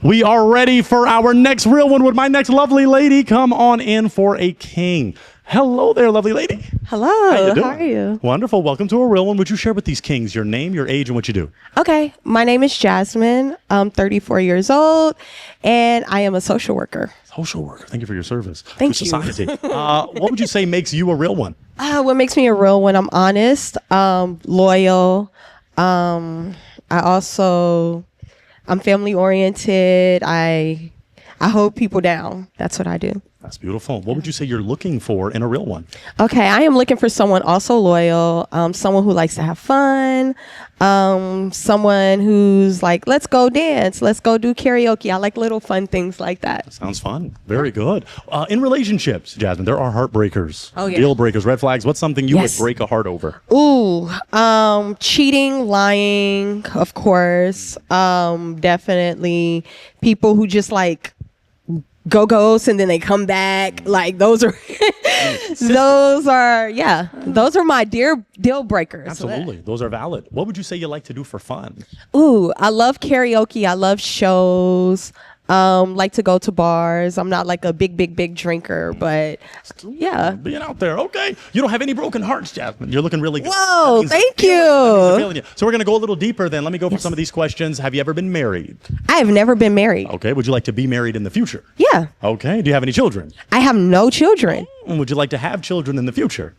We are ready for our next real one. Would my next lovely lady come on in for a king? Hello there, lovely lady. Hello. How are you? Wonderful. Welcome to a real one. Would you share with these kings your name, your age, and what you do? Okay. My name is Jasmine. I'm 34 years old, and I am a social worker. Social worker. Thank you for your service Thank to you. society. What would you say makes you a real one? What makes me a real one? I'm honest, loyal. I'm family oriented. I hold people down. That's what I do. That's beautiful. What would you say you're looking for in a real one? Okay, I am looking for someone also loyal, someone who likes to have fun, someone who's like, let's go dance, let's go do karaoke. I like little fun things like that. Sounds fun. Very good. In relationships, Jasmine, there are heartbreakers, Oh, yeah. deal breakers, red flags. What's something you Yes. would break a heart over? Ooh, cheating, lying, of course. Definitely people who just like go ghost and then they come back. Like those are those are my deal breakers. Absolutely. Those are valid. What would you say you like to do for fun? Ooh, I love karaoke. I love shows. Like to go to bars. I'm not like a big drinker, but yeah. Being out there. Okay. You don't have any broken hearts, Jasmine. You're looking really good. Whoa, That means thank they're feeling you. They're feeling you. So we're going to go a little deeper then. Let me go for some of these questions. Have you ever been married? I have never been married. Okay. Would you like to be married in the future? Yeah. Okay. Do you have any children? I have no children. Would you like to have children in the future?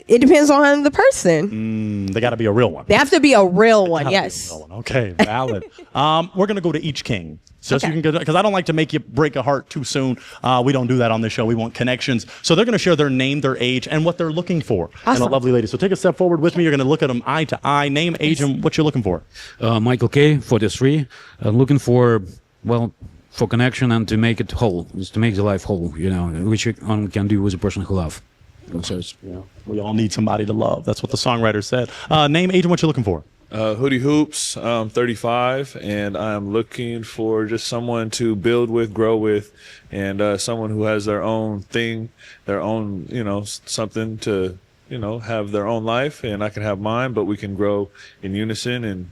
It depends on the person. They got to be a real one. They have to be a real one. Gotta be a Yes. real one. Okay, valid. We're going to go to each king. Just so Okay. you can go, because I don't like to make you break a heart too soon. We don't do that on this show. We want connections. So they're going to share their name, their age, and what they're looking for. And a Awesome. lovely lady. So take a step forward with me. You're going to look at them eye to eye, name, age, and what you're looking for. Michael K, 43. Looking for, well, for connection and to make it whole, is to make the life whole, you know, which you only can do with a person who love. So it's, We all need somebody to love. That's what the songwriter said. Name, age, and what you're looking for. Hoodie Hoops, 35, and I'm looking for just someone to build with, grow with, and someone who has their own thing, their own, something to, have their own life, and I can have mine, but we can grow in unison and,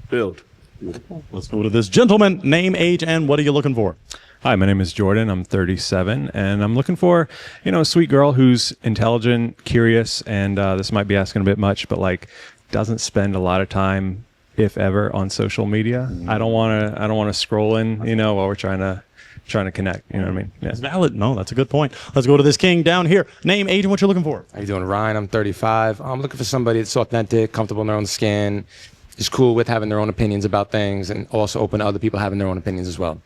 build. Let's go to this gentleman. Name, age, and what are you looking for? Hi, my name is Jordan. I'm 37, and I'm looking for, a sweet girl who's intelligent, curious, and this might be asking a bit much, but like doesn't spend a lot of time, if ever, on social media. I don't want to scroll in, while we're trying to connect. You know what I mean? Yeah. That's valid. No, that's a good point. Let's go to this king down here. Name, age, and what you're looking for. How you doing, Ryan? I'm 35. I'm looking for somebody that's authentic, comfortable in their own skin, is cool with having their own opinions about things, and also open to other people having their own opinions as well.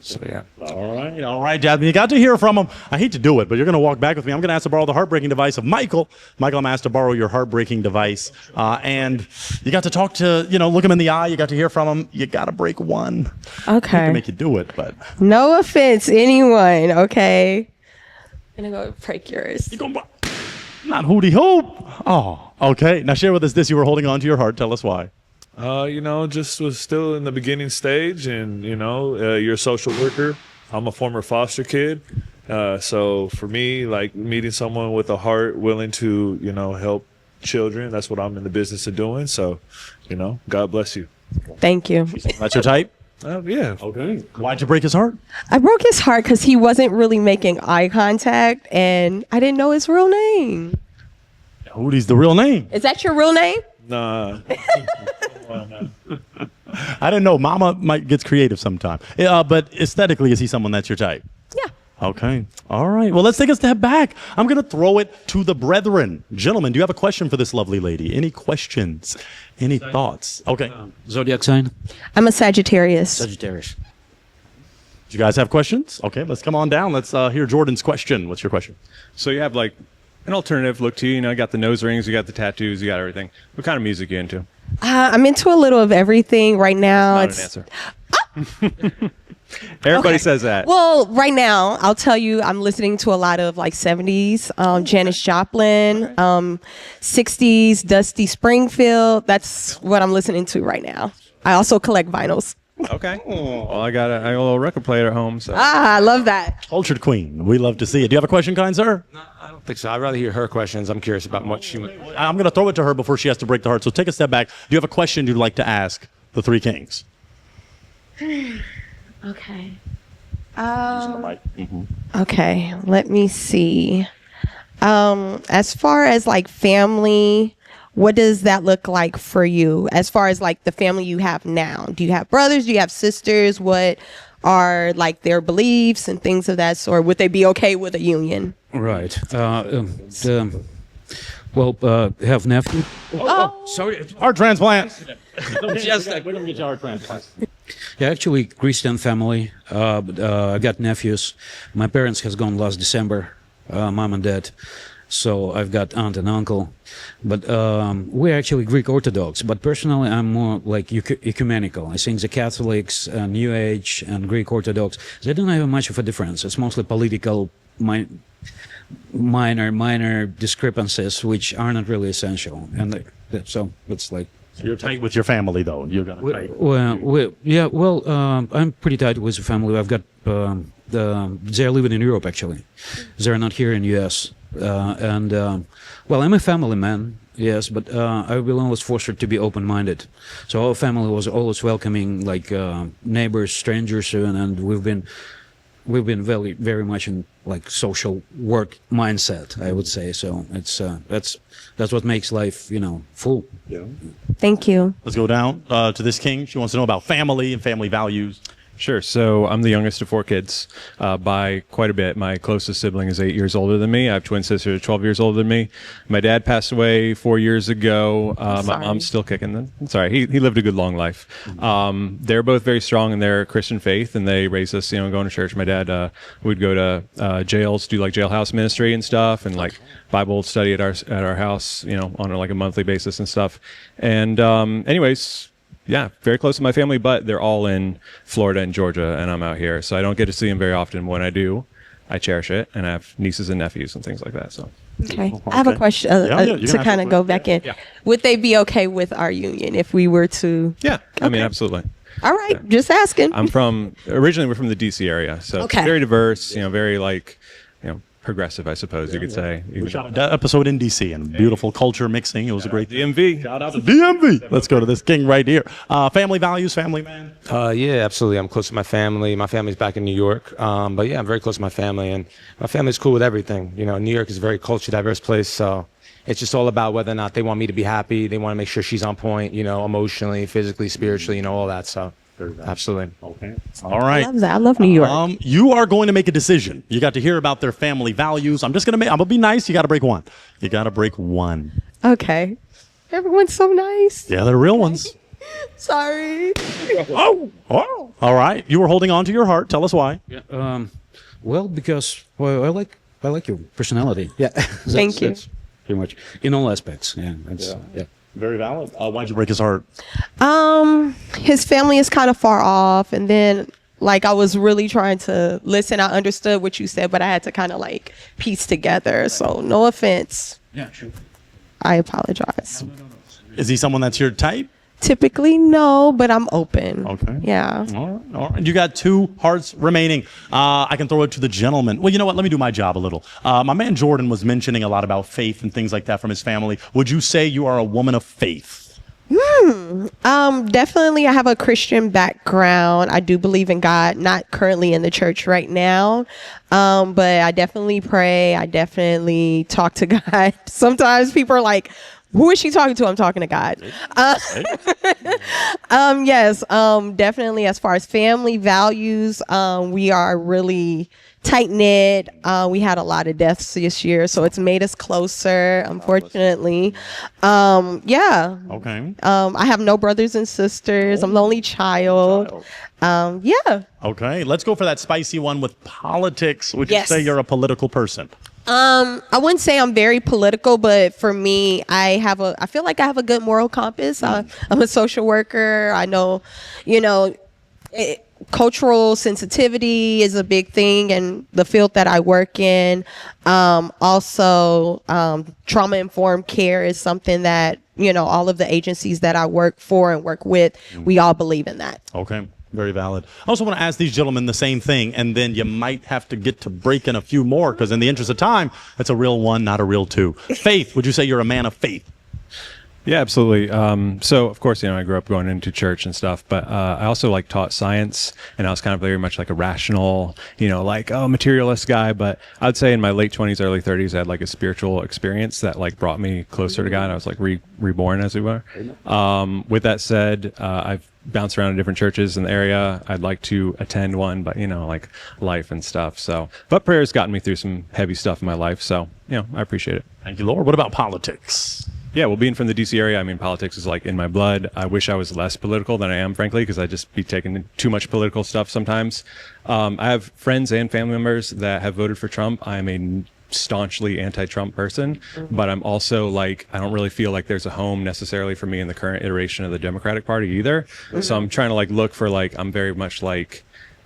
So, yeah. All right, Jasmine. You got to hear from him. I hate to do it, but you're going to walk back with me. I'm going to ask to borrow the heartbreaking device of Michael. Michael, I'm asked to borrow your heartbreaking device. And you got to talk to, look him in the eye. You got to hear from him. You got to break one. I hate to Okay. make you do it, but. No offense, anyone. Okay. I'm gonna go break yours. Not hootie hoop. Oh, okay. Now share with us this. You were holding on to your heart. Tell us why. Just was still in the beginning stage, and you're a social worker. I'm a former foster kid, so for me, like meeting someone with a heart willing to help children, that's what I'm in the business of doing. So, God bless you. Thank you. That's your type? Yeah. Okay. Why'd you break his heart? I broke his heart because he wasn't really making eye contact, and I didn't know his real name. Hootie's the real name. Is that your real name? Nah. I didn't know. Mama might gets creative sometime. But aesthetically, is he someone that's your type? Yeah. Okay. All right. Well, let's take a step back. I'm going to throw it to the brethren. Gentlemen, do you have a question for this lovely lady? Any questions? Any thoughts? Okay. zodiac sign? I'm a Sagittarius. Sagittarius. Do you guys have questions? Okay, let's come on down. Let's hear Jordan's question. What's your question? So you have like an alternative look to you. You got the nose rings, you got the tattoos, you got everything. What kind of music you into? I'm into a little of everything right now. Not an answer. Everybody says that. Well, right now, I'll tell you, I'm listening to a lot of like 70s, Janis Joplin, 60s, Dusty Springfield. That's what I'm listening to right now. I also collect vinyls. Okay. Well, I got a little record player at home. So. I love that. Cultured queen. We love to see it. Do you have a question, kind sir? I don't think so. I'd rather hear her questions. I'm curious about what she would. I'm going to throw it to her before she has to break the heart. So take a step back. Do you have a question you'd like to ask the three kings? Okay. Mm-hmm. Okay, let me see. As far as like family, what does that look like for you? As far as like the family you have now, do you have brothers? Do you have sisters? What are like their beliefs and things of that sort? Would they be okay with a union? Right. Have nephew. Oh, Sorry. Heart transplant. Just We're gonna get you a heart transplant. Yeah, actually, Christian family. But, I got nephews. My parents has gone last December, mom and dad. So I've got aunt and uncle. But we're actually Greek Orthodox. But personally, I'm more like ecumenical. I think the Catholics, New Age, and Greek Orthodox, they don't have much of a difference. It's mostly political, minor discrepancies, which are not really essential. And so it's like. So you're tight with your family, though. You're gonna tight. I'm pretty tight with the family. I've got they're living in Europe actually. They're not here in U.S. I'm a family man, yes, but I will always foster to be open-minded. So our family was always welcoming, like neighbors, strangers, and we've been very, very much in like social work mindset, I would say. So it's that's what makes life, full. Yeah. thank you. Let's go down to this king. She wants to know about family and family values. Sure. So I'm the youngest of 4 kids by quite a bit. My closest sibling is 8 years older than me. I have twin sisters 12 years older than me. My dad passed away 4 years ago. My Sorry. mom's still kicking. Sorry. He lived a good long life. They're both very strong in their Christian faith, and they raised us, going to church. My dad would go to jails, do like jailhouse ministry and stuff, and like Bible study at our house, on like a monthly basis and stuff. And anyways. Yeah, very close to my family, but they're all in Florida and Georgia, and I'm out here. So I don't get to see them very often. When I do, I cherish it, and I have nieces and nephews and things like that. So Okay. I have a question Yeah, you can to ask kind a of go question. back in. Yeah. Would they be okay with our union if we were to? yeah, I mean, Okay. absolutely. All right, just asking. Originally we're from the DC area, so Okay. very diverse, very like, progressive, I suppose you could say. We shot an episode in D.C. and beautiful culture mixing. It was a great DMV. Shout out to DMV. Let's go to this king right here. Family values, family man. Yeah, absolutely. I'm close to my family. My family's back in New York. But yeah, I'm very close to my family, and my family's cool with everything. New York is a very culture diverse place, so it's just all about whether or not they want me to be happy. They want to make sure she's on point, emotionally, physically, spiritually, all that. So absolutely. Okay. All right. I love that. I love New York. You are going to make a decision. You got to hear about their family values. I'm gonna be nice. You got to break one. You got to break one. Okay. Everyone's so nice. Yeah, they're real ones. Sorry. Oh. All right. You were holding on to your heart. Tell us why. Yeah, because I like your personality. Yeah. Thank you. That's pretty much in all aspects. Yeah. Yeah. Very valid. Why'd you break his heart? His family is kind of far off, and then like I was really trying to listen. I understood what you said, but I had to kind of like piece together. So no offense. Yeah. Sure. I apologize. Is he someone that's your type? Typically, no, but I'm open. Okay. Yeah. All right. You got 2 hearts remaining. I can throw it to the gentleman. Well, you know what? Let me do my job a little. My man Jordan was mentioning a lot about faith and things like that from his family. Would you say you are a woman of faith? Definitely I have a Christian background. I do believe in God, not currently in the church right now. But I definitely pray. I definitely talk to God. Sometimes people are like, who is she talking to? I'm talking to God. Yes, definitely as far as family values, we are really tight knit. We had a lot of deaths this year, so it's made us closer, unfortunately. Yeah. Okay. I have no brothers and sisters. I'm the only child. Yeah. Okay. Let's go for that spicy one with politics. Would you Yes. say you're a political person? I wouldn't say I'm very political, but for me, I feel like I have a good moral compass. I'm a social worker. I know, cultural sensitivity is a big thing in the field that I work in. Also, trauma-informed care is something that, all of the agencies that I work for and work with, we all believe in that. Okay. Very valid. I also want to ask these gentlemen the same thing, and then you might have to get to breaking a few more because in the interest of time, it's a real 1, not a real 2. Faith. Would you say you're a man of faith? Yeah, absolutely. So, of course, I grew up going into church and stuff, but I also like taught science, and I was kind of very much like a rational, materialist guy. But I would say in my late 20s, early 30s, I had like a spiritual experience that like brought me closer to God. I was like reborn, as it were. With that said, I've bounced around in different churches in the area. I'd like to attend one, but like life and stuff. So, but prayer's gotten me through some heavy stuff in my life. So, I appreciate it. Thank you, Lord. What about politics? Yeah, well, being from the DC area, I mean, politics is like in my blood. I wish I was less political than I am, frankly, because I just be taking too much political stuff sometimes. I have friends and family members that have voted for Trump. I'm a staunchly anti-Trump person, but I'm also like, I don't really feel like there's a home necessarily for me in the current iteration of the Democratic Party either. So I'm trying to like look for like, I'm very much like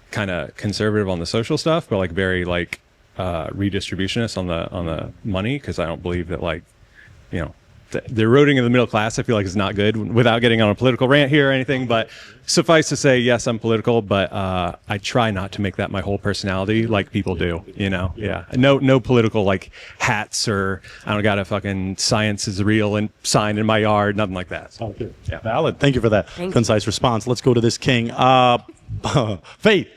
kind of conservative on the social stuff, but like very like redistributionist on the money, because I don't believe that like, the eroding of the middle class, I feel like, is not good, without getting on a political rant here or anything. But suffice to say, yes, I'm political, but I try not to make that my whole personality like people do, Yeah. No political like hats, or I don't got a fucking science is real and sign in my yard, nothing like that. Oh, good. Yeah. Valid. Thank you for that concise response. Let's go to this king. Faith.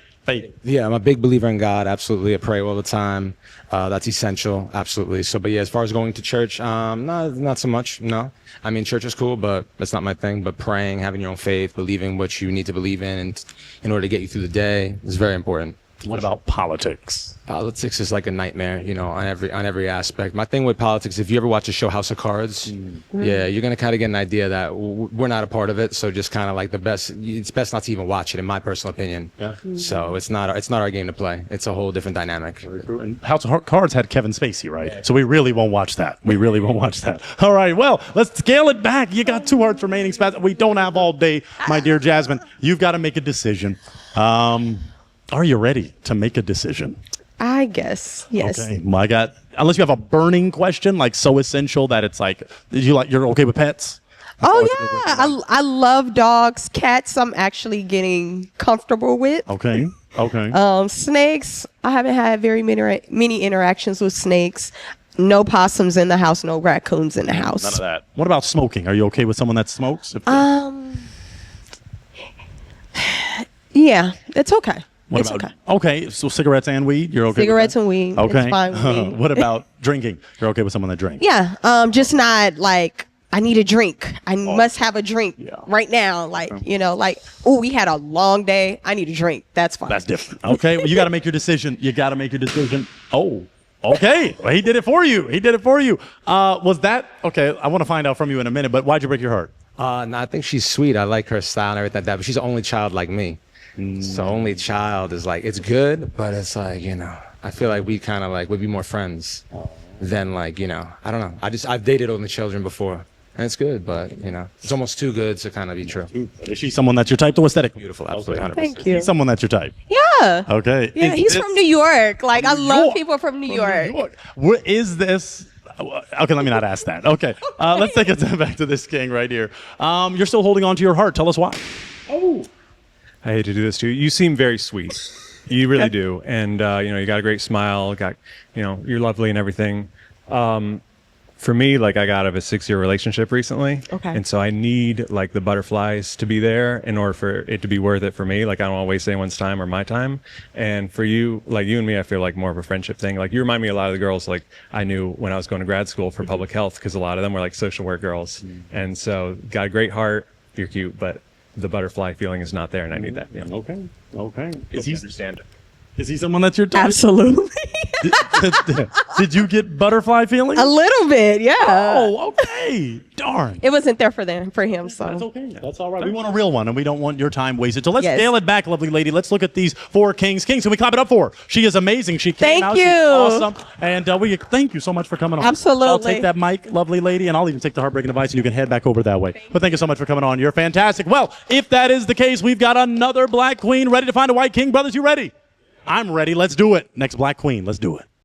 Yeah, I'm a big believer in God. Absolutely. I pray all the time. That's essential. Absolutely. So, but yeah, as far as going to church, not so much. No. I mean, church is cool, but that's not my thing. But praying, having your own faith, believing what you need to believe in, and in order to get you through the day is very important. What about politics? Politics is like a nightmare, on every aspect. My thing with politics, if you ever watch the show House of Cards, yeah, you're gonna kind of get an idea that we're not a part of it. So just kind of like it's best not to even watch it, in my personal opinion. Yeah. So it's not our game to play. It's a whole different dynamic. And House of Cards had Kevin Spacey, right? Yeah. So we really won't watch that. All right, well, let's scale it back. You got 2 hearts remaining. We don't have all day, my dear Jasmine. You've got to make a decision. Are you ready to make a decision? I guess, yes. Okay. Well, unless you have a burning question, like so essential that it's like, you're okay with pets? Oh yeah, I love dogs. Cats, I'm actually getting comfortable with. Okay. Snakes, I haven't had very many interactions with snakes. No possums in the house, no raccoons in the house. None of that. What about smoking? Are you okay with someone that smokes? Yeah, it's okay. Okay, so cigarettes and weed, you're okay Cigarettes with that? and weed, okay. it's fine with me. What about drinking? You're okay with someone that drinks? Yeah, just not like, I need a drink. I must have a drink right now. Like, we had a long day. I need a drink. That's fine. That's different. Okay, well, you got to make your decision. Oh, okay. Well, he did it for you. Was that, okay, I want to find out from you in a minute, but why'd you break your heart? No, I think she's sweet. I like her style and everything like that, but she's the only child like me. So only child is like, it's good, but it's like, I feel like we kind of like would be more friends than like, I don't know. I've dated only children before, and it's good, but it's almost too good to kind of be true. Is she someone that's your type, though? Aesthetic? Beautiful, absolutely, 100%. Thank you. He's someone that's your type. Yeah. Okay. Yeah, he's from New York. Like, I love people from New York. What is this? Okay, let me not ask that. Okay, let's take it back to this king right here. You're still holding on to your heart. Tell us why. Oh. I hate to do this to you. You seem very sweet. You really do. And, you got a great smile. You're lovely and everything. For me, like, I got out of a 6-year relationship recently. Okay. And so I need, like, the butterflies to be there in order for it to be worth it for me. Like, I don't want to waste anyone's time or my time. And for you, like, you and me, I feel like more of a friendship thing. Like, you remind me a lot of the girls, like, I knew when I was going to grad school for public health, because a lot of them were, like, social work girls. And so, got a great heart. You're cute, but the butterfly feeling is not there, and I need that. Yeah. Okay. Is he someone that's your type? Absolutely. Did you get butterfly feelings? A little bit, yeah. Oh, okay. Darn. It wasn't there for him, so. That's okay. That's all right. We want a real one, and we don't want your time wasted. So let's scale it back, lovely lady. Let's look at these 4 kings. Kings, can we clap it up for her? She is amazing. She came out. Thank you. She's awesome. And we thank you so much for coming on. Absolutely. I'll take that mic, lovely lady, and I'll even take the heartbreaking device, and you can head back over that way. But thank you so much for coming on. You're fantastic. Well, if that is the case, we've got another black queen ready to find a white king. Brothers, you ready? I'm ready. Let's do it. Next black queen. Let's do it.